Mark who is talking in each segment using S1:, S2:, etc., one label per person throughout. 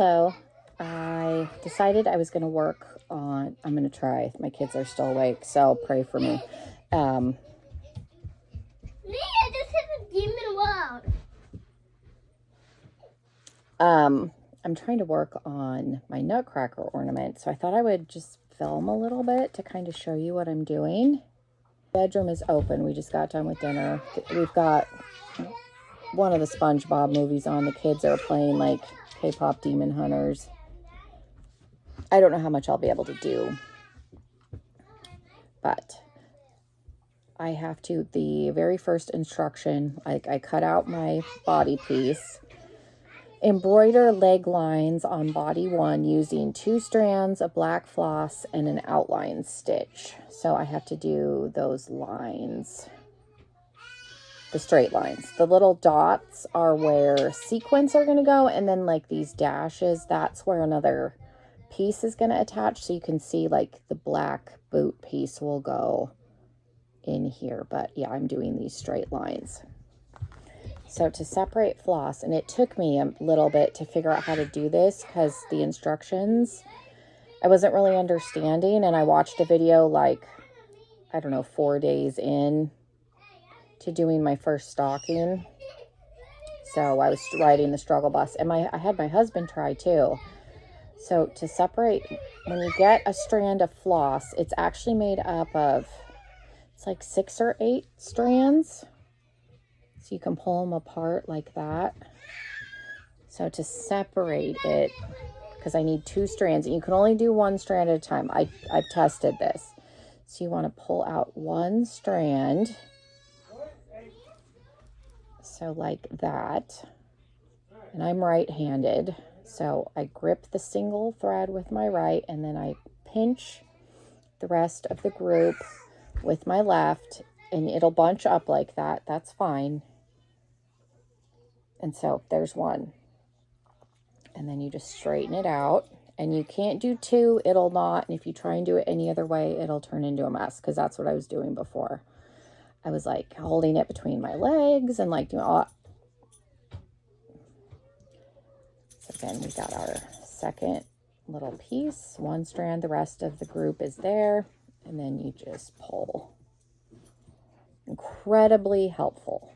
S1: Hello. I decided I was going to work on, I'm going to try. My kids are still awake, so pray for me.
S2: Nia, this is a demon world.
S1: I'm trying to work on my nutcracker ornament, so I thought I would just film a little bit to kind of show you what I'm doing. The bedroom is open. We just got done with dinner. We've got one of the SpongeBob movies on. The kids are playing like K-pop Demon Hunters. I don't know how much I'll be able to do, but I have to, the very first instruction, I cut out my body piece, embroider leg lines on body 1 using 2 strands of black floss and an outline stitch. So I have to do those lines, the straight lines. The little dots are where sequins are going to go, and then like these dashes, that's where another piece is going to attach. So you can see like the black boot piece will go in here, but yeah, I'm doing these straight lines. So to separate floss, and it took me a little bit to figure out how to do this because the instructions I wasn't really understanding, and I watched a video like, I don't know, 4 days in to doing my first stocking. So I was riding the struggle bus, and I had my husband try too. So to separate, when you get a strand of floss, it's actually made up of, it's like 6 or 8 strands. So you can pull them apart like that. So to separate it, because I need 2 strands, and you can only do 1 strand at a time. I've tested this. So you want to pull out 1 strand. So like that. And I'm right-handed. So I grip the single thread with my right, and then I pinch the rest of the group with my left, and it'll bunch up like that. That's fine. And so there's 1. And then you just straighten it out. And you can't do 2, it'll not. And if you try and do it any other way, it'll turn into a mess, because that's what I was doing before. I was like holding it between my legs and like doing all. So then we got our second little piece, 1 strand, the rest of the group is there, and then you just pull. Incredibly helpful.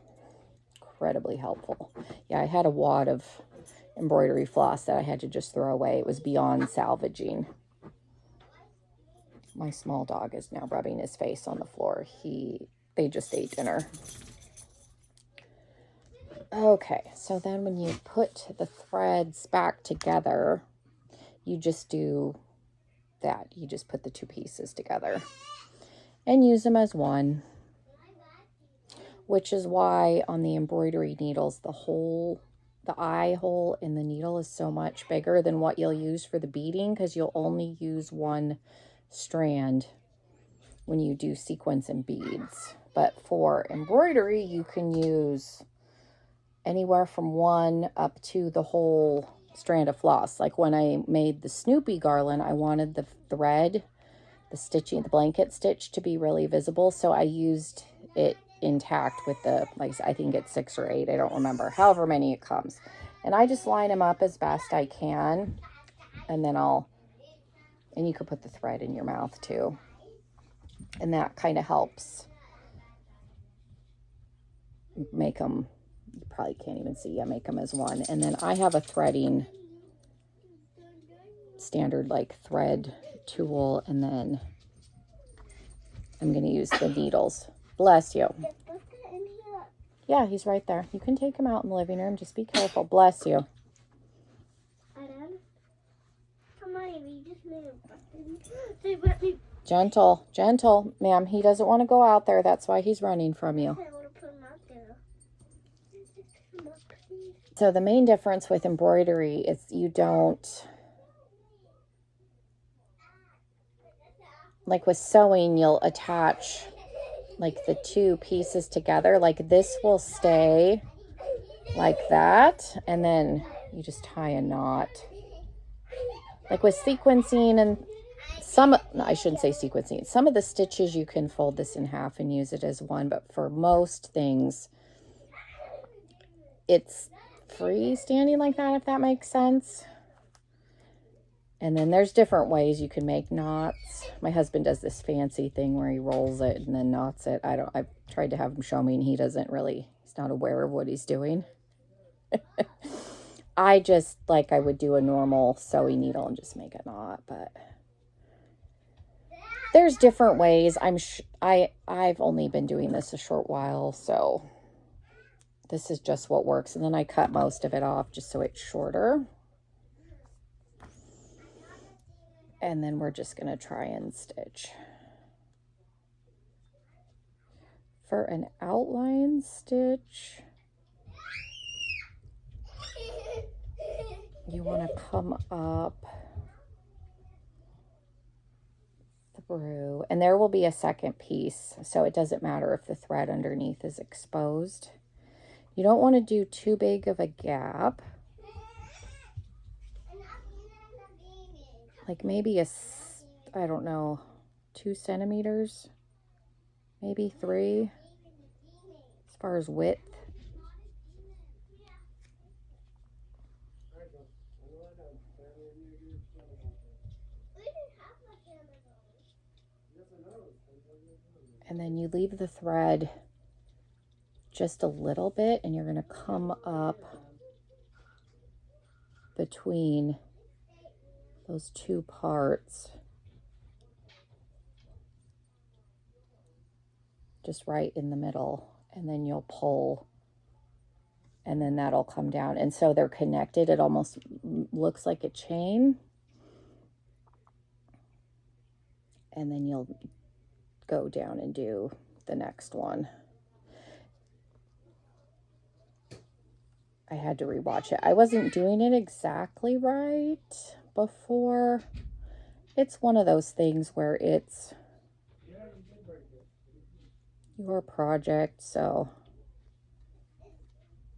S1: Incredibly helpful. Yeah, I had a wad of embroidery floss that I had to just throw away. It was beyond salvaging. My small dog is now rubbing his face on the floor. They just ate dinner. Okay, so then when you put the threads back together, you just do that. You just put the 2 pieces together and use them as one, which is why on the embroidery needles, the eye hole in the needle is so much bigger than what you'll use for the beading, because you'll only use 1 strand when you do sequins and beads. But for embroidery, you can use anywhere from 1 up to the whole strand of floss. Like when I made the Snoopy garland, I wanted the thread, the stitching, the blanket stitch to be really visible. So I used it intact with the, like, I think it's 6 or 8. I don't remember, however many it comes. And I just line them up as best I can. And then and you could put the thread in your mouth too. And that kind of helps make them, you probably can't even see, I make them as one. And then I have a threading standard like thread tool, and then I'm going to use the needles. Bless you. Yeah, he's right there. You can take him out in the living room. Just be careful. Bless you. Gentle, gentle, ma'am. He doesn't want to go out there. That's why he's running from you. So the main difference with embroidery is you don't, like with sewing, you'll attach like the 2 pieces together. Like this will stay like that, and then you just tie a knot. Like with sequencing and I shouldn't say sequencing. Some of the stitches you can fold this in half and use it as one, but for most things, it's freestanding like that, if that makes sense. And then there's different ways you can make knots. My husband does this fancy thing where he rolls it and then knots it. I've tried to have him show me and he's not aware of what he's doing. I just, like, I would do a normal sewing needle and just make a knot, but there's different ways. I've only been doing this a short while, so this is just what works. And then I cut most of it off just so it's shorter. And then we're just going to try and stitch. For an outline stitch, you want to come up through, and there will be a second piece, so it doesn't matter if the thread underneath is exposed. You don't want to do too big of a gap. Like maybe I don't know, 2 centimeters, maybe 3, as far as width. And then you leave the thread just a little bit, and you're going to come up between those 2 parts, just right in the middle, and then you'll pull, and then that'll come down. And so they're connected. It almost looks like a chain. And then you'll go down and do the next one. I had to rewatch it. I wasn't doing it exactly right before. It's one of those things where it's your project, so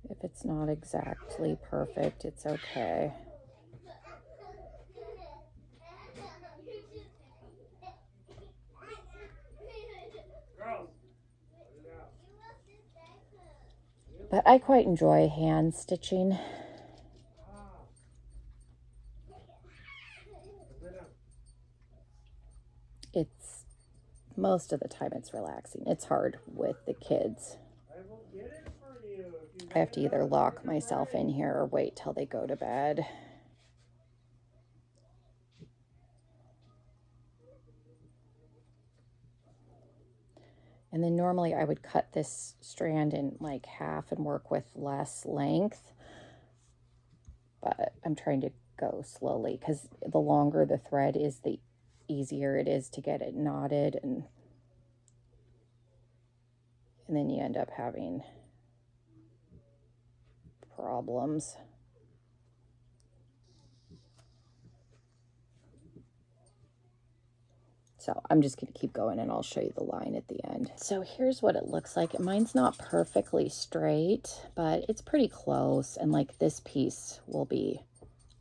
S1: if it's not exactly perfect, it's okay. But I quite enjoy hand stitching. It's, most of the time it's relaxing. It's hard with the kids. I have to either lock myself in here or wait till they go to bed. And then normally I would cut this strand in like half and work with less length. But I'm trying to go slowly because the longer the thread is, the easier it is to get it knotted. And then you end up having problems. So I'm just going to keep going and I'll show you the line at the end. So here's what it looks like. Mine's not perfectly straight, but it's pretty close. And like this piece will be,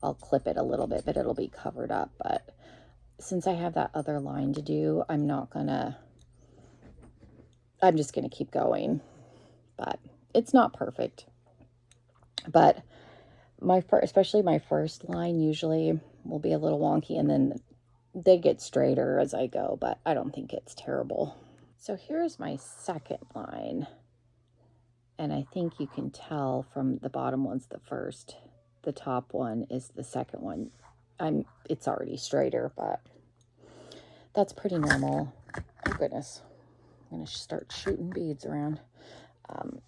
S1: I'll clip it a little bit, but it'll be covered up. But since I have that other line to do, I'm just going to keep going. But it's not perfect. But especially my first line usually will be a little wonky, and then they get straighter as I go, but I don't think it's terrible. So here's my second line. And I think you can tell from the bottom one's the first. The top one is the second one. It's already straighter, but that's pretty normal. Oh goodness. I'm going to start shooting beads around.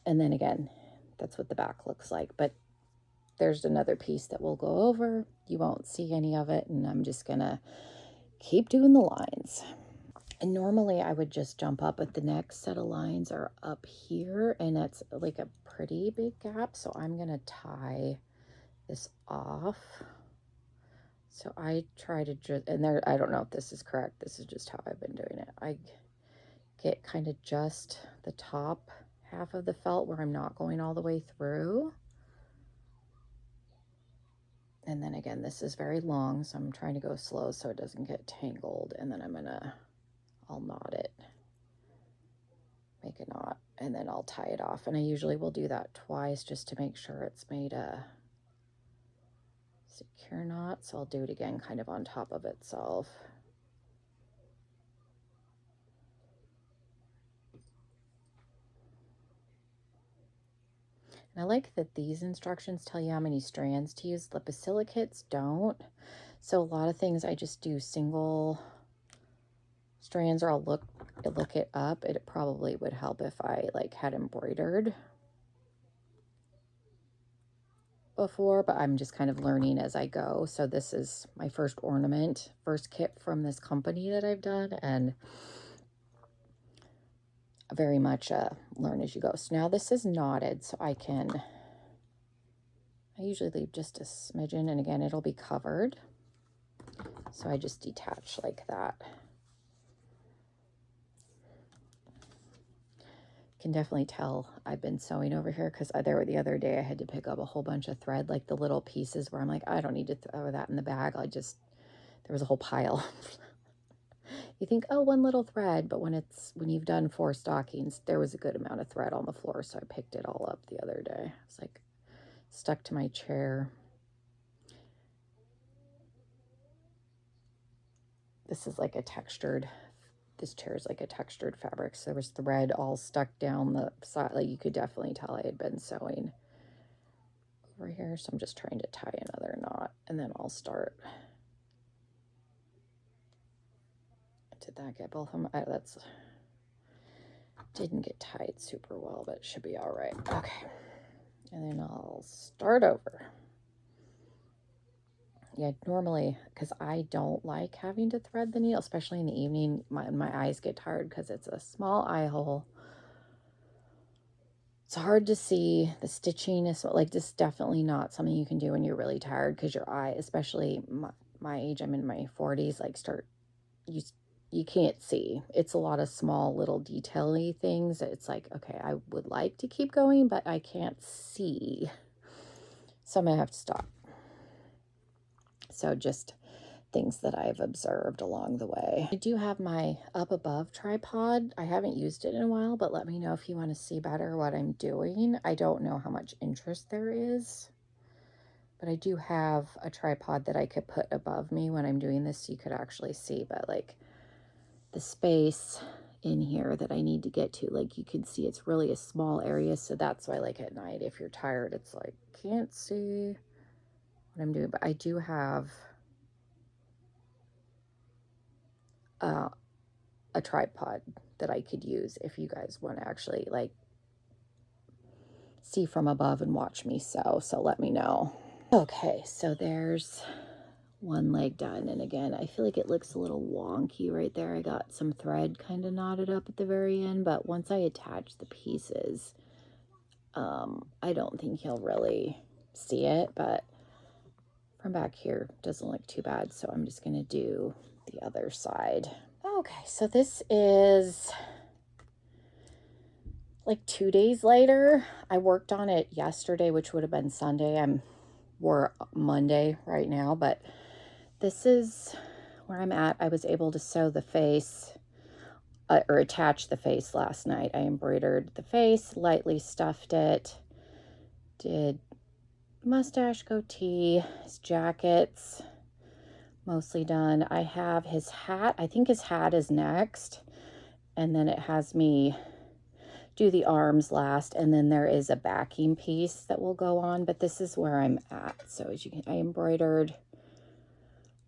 S1: And then again, that's what the back looks like. But there's another piece that we'll go over. You won't see any of it, and I'm just going to keep doing the lines. And normally I would just jump up, but the next set of lines are up here, and that's like a pretty big gap. So I'm going to tie this off. So I try to just, and there, I don't know if this is correct. This is just how I've been doing it. I get kind of just the top half of the felt where I'm not going all the way through. And then again, this is very long, so I'm trying to go slow so it doesn't get tangled. And then I'll knot it, make a knot, and then I'll tie it off. And I usually will do that twice just to make sure it's made a secure knot. So I'll do it again kind of on top of itself. And I like that these instructions tell you how many strands to use. The Basilicates don't. So a lot of things I just do single strands, or I'll look it up. It probably would help if I like had embroidered before, but I'm just kind of learning as I go. So this is my first ornament, first kit from this company that I've done, and very much learn as you go. So now this is knotted, so I usually leave just a smidgen, and again, it'll be covered. So I just detach like that. Can definitely tell I've been sewing over here, because the other day I had to pick up a whole bunch of thread, like the little pieces where I'm like, I don't need to throw that in the bag. There was a whole pile. You think, oh, one little thread, but when you've done 4 stockings, there was a good amount of thread on the floor, so I picked it all up the other day. It's like stuck to my chair. This is like this chair is like a textured fabric, so there was thread all stuck down the side. Like, you could definitely tell I had been sewing over here. So I'm just trying to tie another knot, and then I'll start. Did that get both of them? That's didn't get tied super well, but it should be all right. Okay, and then I'll start over. Yeah, normally, because I don't like having to thread the needle, especially in the evening, my eyes get tired because it's a small eye hole. It's hard to see. The stitching is like just definitely not something you can do when you're really tired, because your eye, especially my age, I'm in my 40s, like you can't see. It's a lot of small little detail-y things. It's like, okay, I would like to keep going, but I can't see. So I'm gonna have to stop. So just things that I've observed along the way. I do have my up above tripod. I haven't used it in a while, but let me know if you want to see better what I'm doing. I don't know how much interest there is, but I do have a tripod that I could put above me when I'm doing this so you could actually see, but like the space in here that I need to get to, like you can see it's really a small area, so that's why like at night if you're tired it's like can't see what I'm doing. But I do have a tripod that I could use if you guys want to actually like see from above and watch me sew, so let me know. Okay, so there's one leg done, and again I feel like it looks a little wonky right there. I got some thread kind of knotted up at the very end, but once I attach the pieces, I don't think you'll really see it, but from back here it doesn't look too bad. So I'm just going to do the other side. Okay, so this is like 2 days later. I worked on it yesterday, which would have been Sunday. We're Monday right now, but this is where I'm at. I was able to sew the face or attach the face last night. I embroidered the face, lightly stuffed it, did mustache, goatee, his jackets, mostly done. I have his hat. I think his hat is next, and then it has me do the arms last, and then there is a backing piece that will go on, but this is where I'm at. So as you can, I embroidered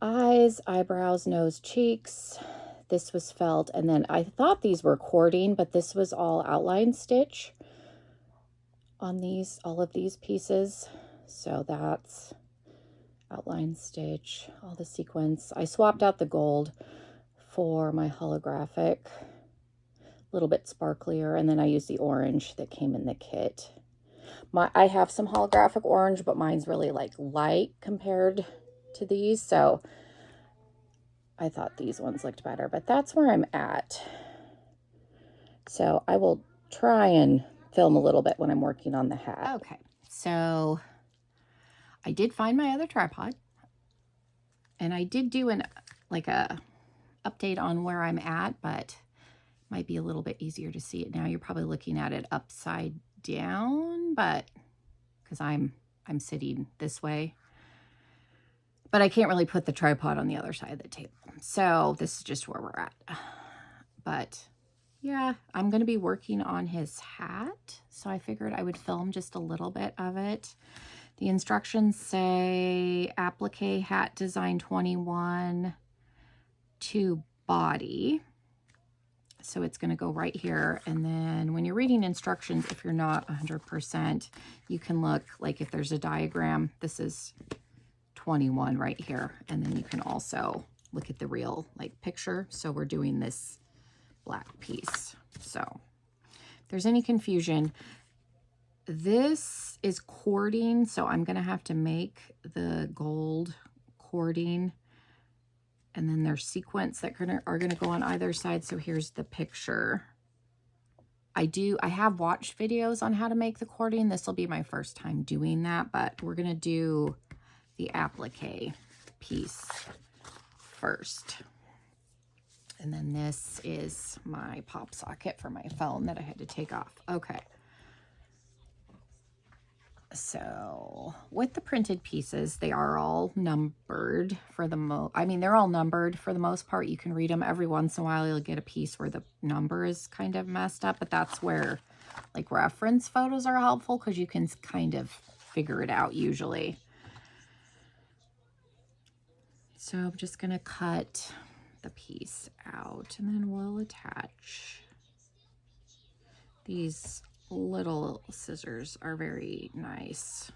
S1: eyes, eyebrows, nose, cheeks. This was felt, and then I thought these were cording, but this was all outline stitch on all of these pieces. So that's outline stitch, all the sequins. I swapped out the gold for my holographic, a little bit sparklier, and then I used the orange that came in the kit. I have some holographic orange, but mine's really like light compared to these, so I thought these ones looked better, but that's where I'm at. So I will try and film a little bit when I'm working on the hat. Okay, so I did find my other tripod, and I did do a update on where I'm at, but it might be a little bit easier to see it now. You're probably looking at it upside down, but because I'm sitting this way. but I can't really put the tripod on the other side of the table. So this is just where we're at. But yeah, I'm going to be working on his hat. So I figured I would film just a little bit of it. The instructions say applique hat design 21 to body. So it's going to go right here. And then when you're reading instructions, if you're not 100%, you can look, like if there's a diagram, this is 21 right here. And then you can also look at the real like picture. So we're doing this black piece. So if there's any confusion, this is cording. So I'm going to have to make the gold cording. And then there's sequins that are going to go on either side. So here's the picture. I have watched videos on how to make the cording. This will be my first time doing that, but we're going to do the applique piece first. And then this is my pop socket for my phone that I had to take off. Okay. So with the printed pieces, they are all numbered for the they're all numbered for the most part. You can read them. Every once in a while you'll get a piece where the number is kind of messed up, but that's where like reference photos are helpful because you can kind of figure it out usually. So I'm just going to cut the piece out and then we'll attach. These little scissors are very nice.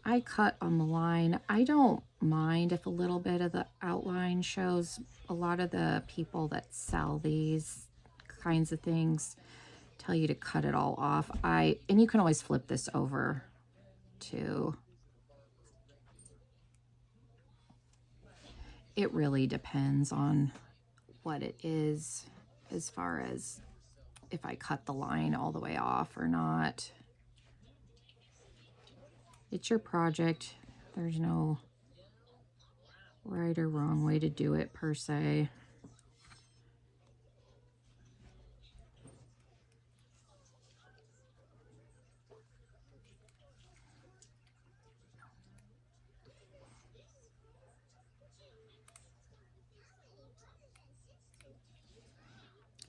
S1: I cut on the line. I don't mind if a little bit of the outline shows. A lot of the people that sell these kinds of things tell you to cut it all off. And you can always flip this over too. It really depends on what it is as far as if I cut the line all the way off or not. It's your project. There's no right or wrong way to do it per se.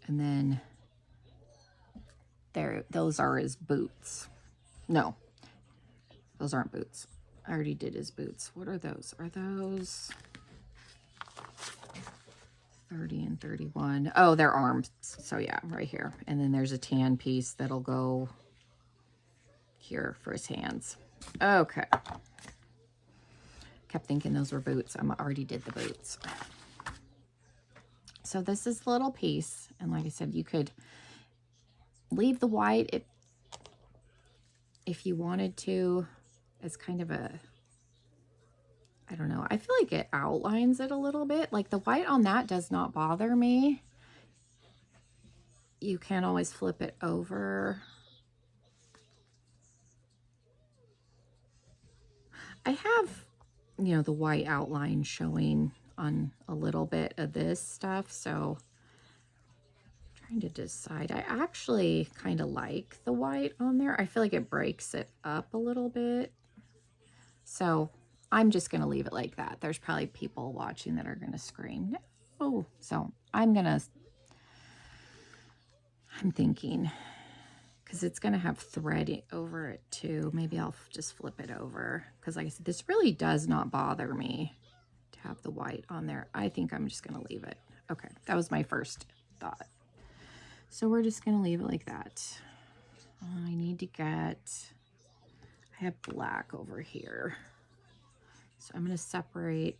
S1: And then those are his boots. No, those aren't boots. I already did his boots. What are those? Are those 30 and 31? Oh, they're arms. So yeah, right here. And then there's a tan piece that'll go here for his hands. Okay. Kept thinking those were boots. I already did the boots. So this is the little piece. And like I said, you could leave the white if you wanted to as kind of a, I don't know. I feel like it outlines it a little bit. Like the white on that does not bother me. You can always flip it over. I have, you know, the white outline showing on a little bit of this stuff. So I'm trying to decide. I actually kind of like the white on there. I feel like it breaks it up a little bit. So I'm just going to leave it like that. There's probably people watching that are going to scream, no. So I'm thinking, because it's going to have thread over it too. Maybe I'll just flip it over. Because like I said, this really does not bother me to have the white on there. I think I'm just going to leave it. Okay, that was my first thought. So we're just going to leave it like that. I need to get, I have black over here. So I'm going to separate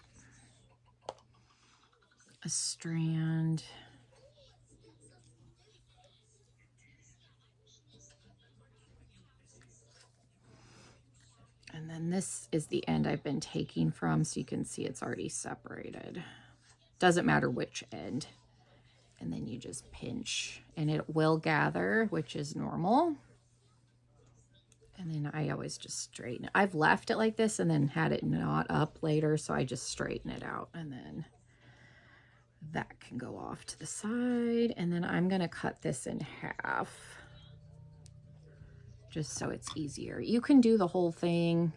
S1: a strand. And then this is the end I've been taking from, so you can see it's already separated. Doesn't matter which end. And then you just pinch and it will gather, which is normal. And then I always just straighten it. I've left it like this and then had it knot up later, so I just straighten it out. And then that can go off to the side. And then I'm going to cut this in half just so it's easier. You can do the whole thing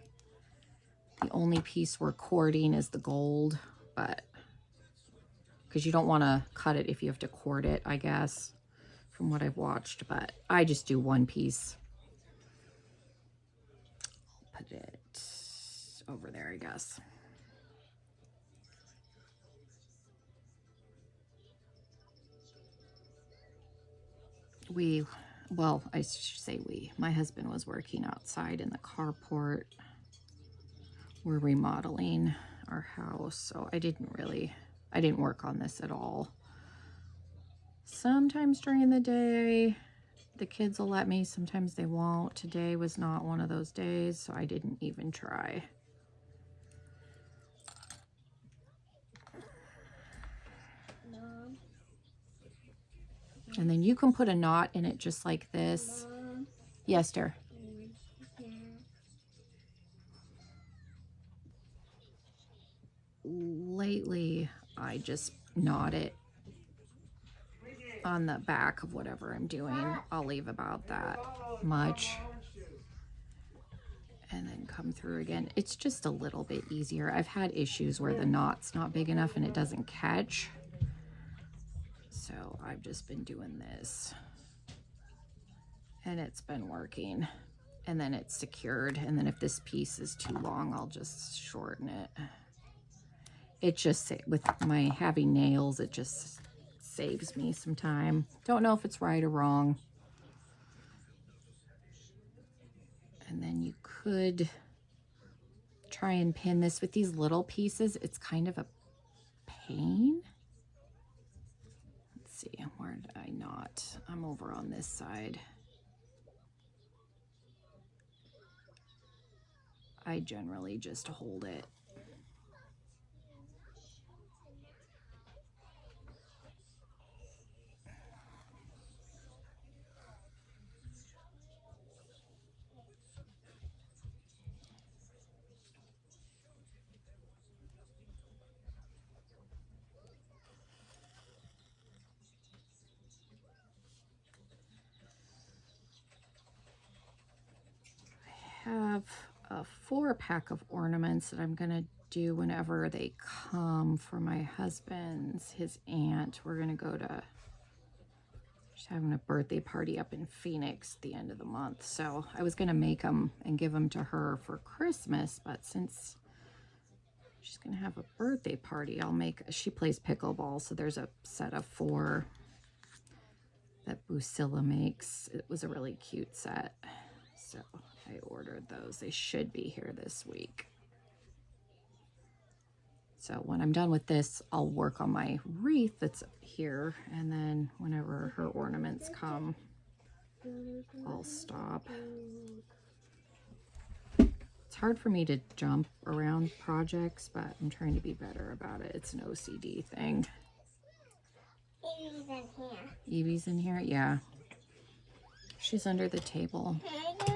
S1: The only piece we're cording is the gold, but because you don't want to cut it if you have to cord it, I guess, from what I've watched, but I just do one piece. I'll put it over there, I guess. Well, I should say my husband was working outside in the carport. We're remodeling our house, so I didn't work on this at all. Sometimes during the day, the kids will let me, sometimes they won't. Today was not one of those days, so I didn't even try.
S2: Mom.
S1: And then you can put a knot in it just like this.
S2: Mom.
S1: Yes, dear. Lately, I just knot it on the back of whatever I'm doing. I'll leave about that much. And then come through again. It's just a little bit easier. I've had issues where the knot's not big enough and it doesn't catch. So I've just been doing this. And it's been working. And then it's secured. And then if this piece is too long, I'll just shorten it. It just, with my having nails, it just saves me some time. Don't know if it's right or wrong. And then you could try and pin this with these little pieces. It's kind of a pain. Let's see, where did I knot? I'm over on this side. I generally just hold it. Have a 4-pack of ornaments that I'm gonna do whenever they come for my his aunt. We're gonna go to, she's having a birthday party up in Phoenix at the end of the month. So I was gonna make them and give them to her for Christmas, but since she's gonna have a birthday party, she plays pickleball, so there's a set of 4 that Busilla makes. It was a really cute set. So I ordered those. They should be here this week. So when I'm done with this, I'll work on my wreath that's here. And then whenever her ornaments come, I'll stop. It's hard for me to jump around projects, but I'm trying to be better about it. It's an OCD thing.
S2: Evie's in here.
S1: Evie's in here? Yeah. She's under the table.
S2: Can I do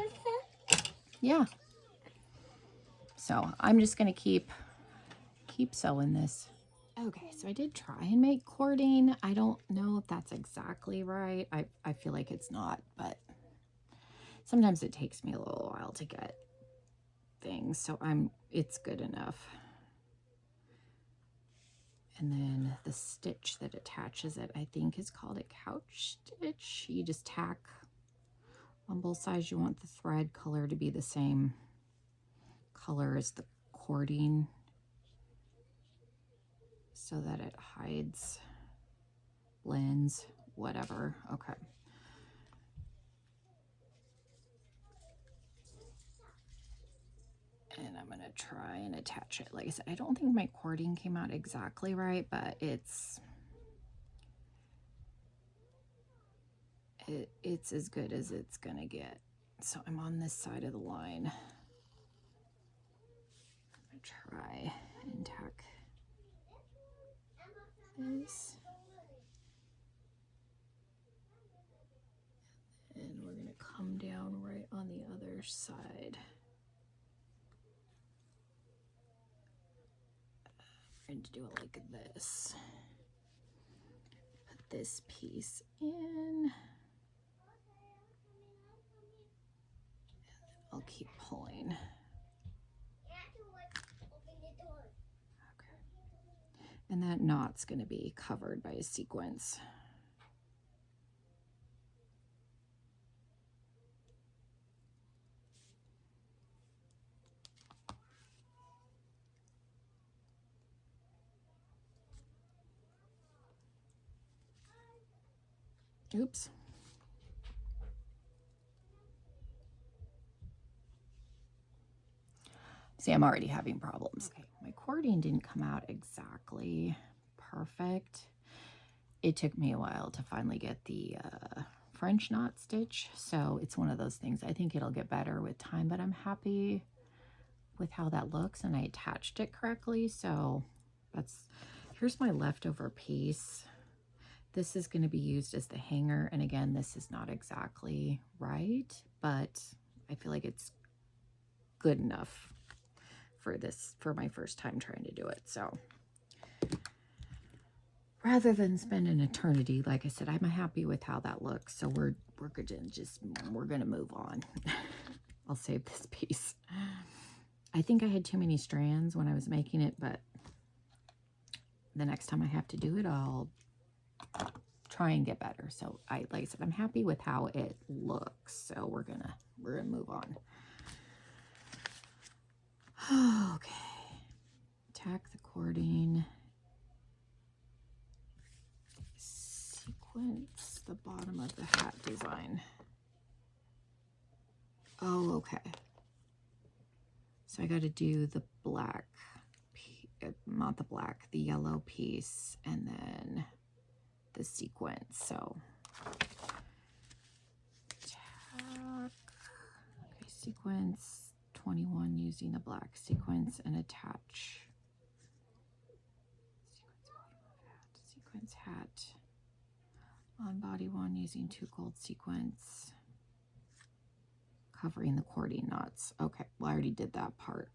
S2: this?
S1: Yeah. So I'm just going to keep sewing this. Okay, so I did try and make cording. I don't know if that's exactly right. I feel like it's not, but sometimes it takes me a little while to get things. So it's good enough. And then the stitch that attaches it, I think is called a couch stitch. You just tack on both sides. You want the thread color to be the same color as the cording so that it hides, blends, whatever. Okay. And I'm gonna try and attach it. Like I said, I don't think my cording came out exactly right, but it's as good as it's gonna get. So I'm on this side of the line. I'm gonna try and tack this. And we're gonna come down right on the other side. I'm going to do it like this. Put this piece in. I'll keep pulling. And that knot's going to be covered by a sequence. Oops. See, I'm already having problems. Okay, my cording didn't come out exactly perfect. It took me a while to finally get the French knot stitch, so it's one of those things. I think it'll get better with time, but I'm happy with how that looks, and I attached it correctly. So here's my leftover piece. This is going to be used as the hanger, and again, this is not exactly right, but I feel like it's good enough for my first time trying to do it. So rather than spend an eternity, like I said, I'm happy with how that looks. So we're gonna move on. I'll save this piece. I think I had too many strands when I was making it, but the next time I have to do it, I'll try and get better. So like I said, I'm happy with how it looks. So we're gonna move on. Okay, tack the cording, sequence the bottom of the hat design. Oh, okay. So I got to do the black, not the black, the yellow piece, and then the sequence. So tack, okay, sequence 21 using the black sequence, and attach sequence hat on body 1 using 2 gold sequence, covering the cording knots. Okay, well, I already did that part,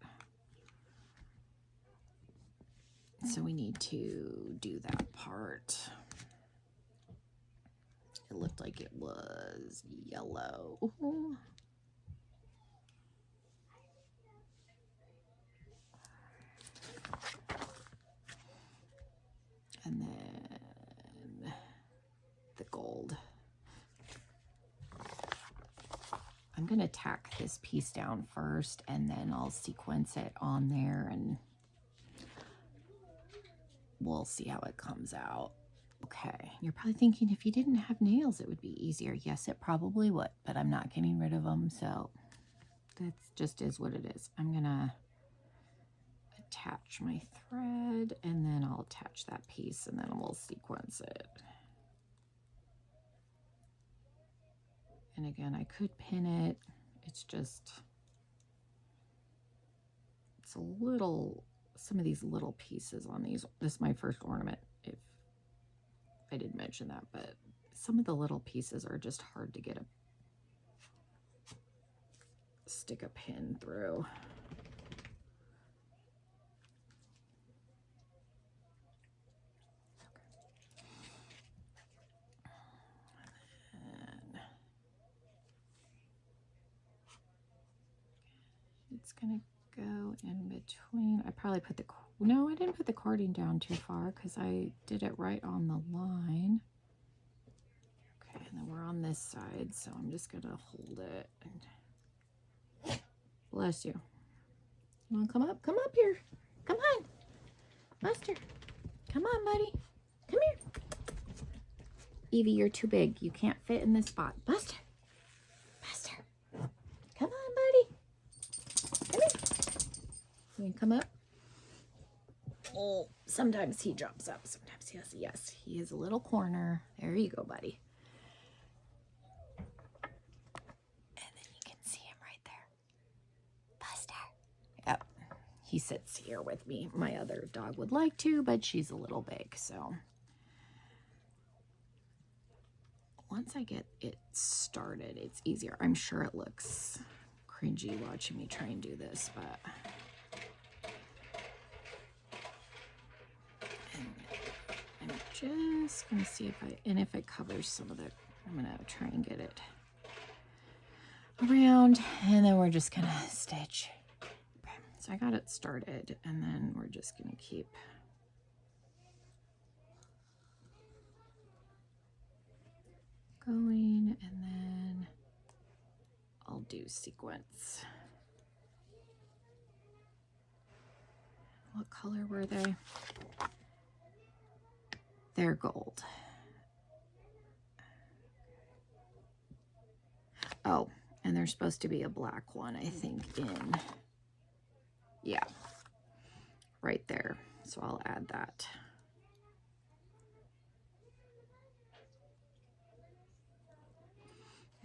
S1: so we need to do that part. It looked like it was yellow. And then the gold. I'm going to tack this piece down first, and then I'll sequence it on there, and we'll see how it comes out. Okay, you're probably thinking, if you didn't have nails, it would be easier. Yes, it probably would, but I'm not getting rid of them, so that just is what it is. I'm going to attach my thread, and then I'll attach that piece, and then we'll sequence it. And again, I could pin it. It's a little, some of these little pieces on these. This is my first ornament, if I didn't mention that, but some of the little pieces are just hard to stick a pin through. It's gonna go in between. I probably put no, I didn't put the cording down too far because I did it right on the line. Okay, and then we're on this side, so I'm just gonna hold it. And bless you. You wanna come up? Come up here. Come on, Buster. Come on, buddy. Come here. Evie, you're too big. You can't fit in this spot. Buster. Buster. Come on, buddy. Come here. You can come up. Oh, sometimes he jumps up. Sometimes he has. Yes, he is a little corner. There you go, buddy. And then you can see him right there. Buster. Yep. He sits here with me. My other dog would like to, but she's a little big, so. Once I get it started, it's easier. I'm sure it looks cringy watching me try and do this, but I'm just gonna see if it covers some of it, I'm gonna try and get it around, and then we're just gonna stitch. Okay, so I got it started, and then we're just gonna keep going, and then I'll do sequence. What color were they? They're gold. Oh, and there's supposed to be a black one, I think, in, yeah, right there. So I'll add that.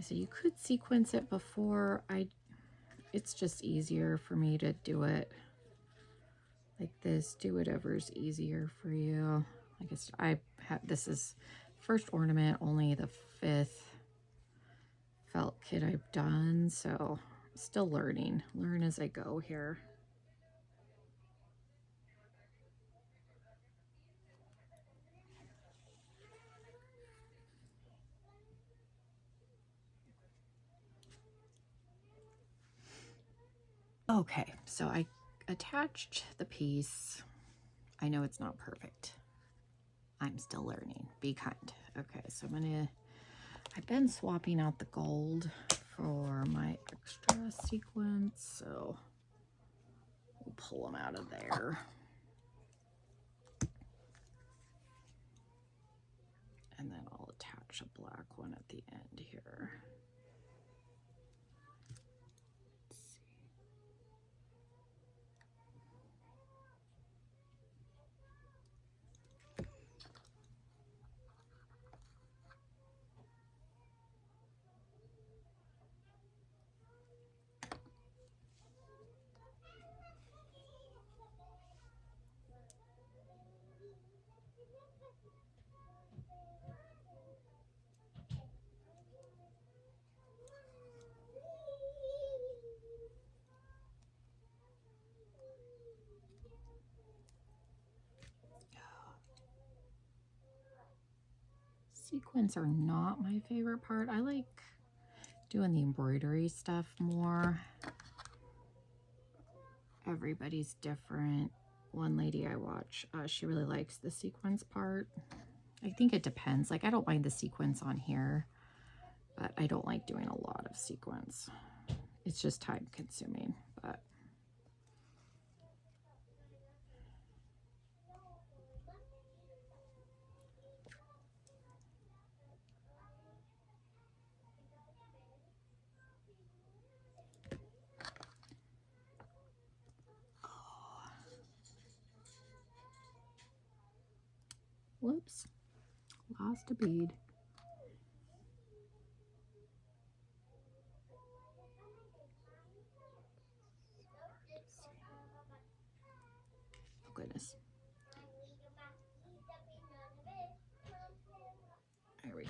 S1: So you could sequence it before it's just easier for me to do it like this. Do whatever's easier for you. I guess this is first ornament, only the 5th felt kit I've done, so still learn as I go here. Okay, so I attached the piece. I know it's not perfect. I'm still learning. Be kind. Okay, so I've been swapping out the gold for my extra sequence, so we'll pull them out of there. And then I'll attach a black one at the end here. Sequins are not my favorite part. I like doing the embroidery stuff more. Everybody's different. One lady I watch, she really likes the sequence part. I think it depends. Like, I don't mind the sequence on here, but I don't like doing a lot of sequence. It's just time consuming, but whoops, lost a bead. Oh goodness. There we go.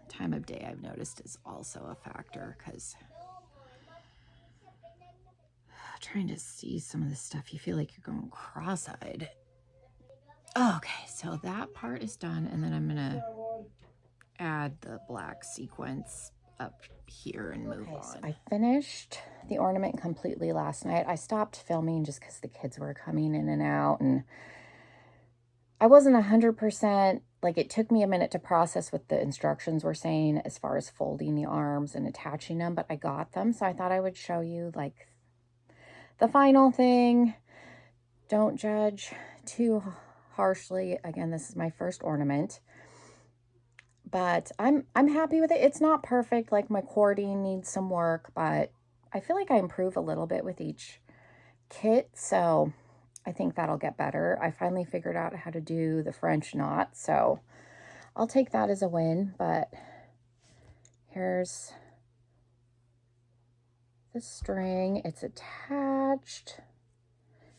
S1: Time of day, I've noticed, is also a factor, because trying to see some of this stuff, you feel like you're going cross-eyed. Okay, so that part is done, and then I'm gonna add the black sequence up here and move on. So I finished the ornament completely last night. I stopped filming just because the kids were coming in and out, and I wasn't 100%, like, it took me a minute to process what the instructions were saying as far as folding the arms and attaching them, but I got them, so I thought I would show you, like, the final thing. Don't judge too harshly. Again, this is my first ornament, but I'm happy with it. It's not perfect. Like, my cording needs some work, but I feel like I improve a little bit with each kit, so I think that'll get better. I finally figured out how to do the French knot, so I'll take that as a win. But here's the string. It's attached.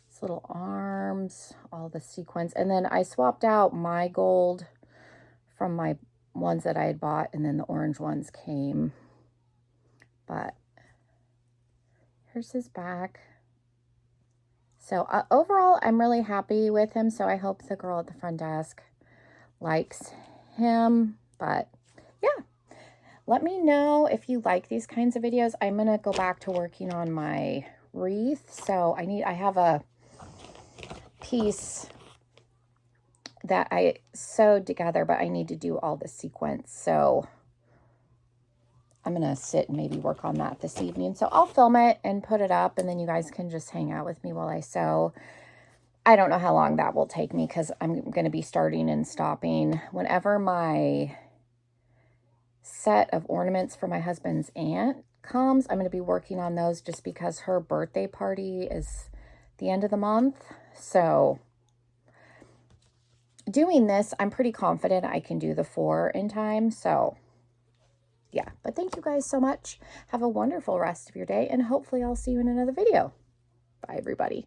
S1: It's little arms, all the sequins. And then I swapped out my gold from my ones that I had bought, and then the orange ones came. But here's his back. So overall, I'm really happy with him. So I hope the girl at the front desk likes him. But yeah, let me know if you like these kinds of videos. I'm going to go back to working on my wreath. So I have a piece that I sewed together, but I need to do all the sequence. So I'm going to sit and maybe work on that this evening. So I'll film it and put it up, and then you guys can just hang out with me while I sew. I don't know how long that will take me because I'm going to be starting and stopping. Whenever my set of ornaments for my husband's aunt comes, I'm going to be working on those just because her birthday party is the end of the month. So doing this, I'm pretty confident I can do the 4 in time. So yeah, but thank you guys so much. Have a wonderful rest of your day, and hopefully I'll see you in another video. Bye, everybody.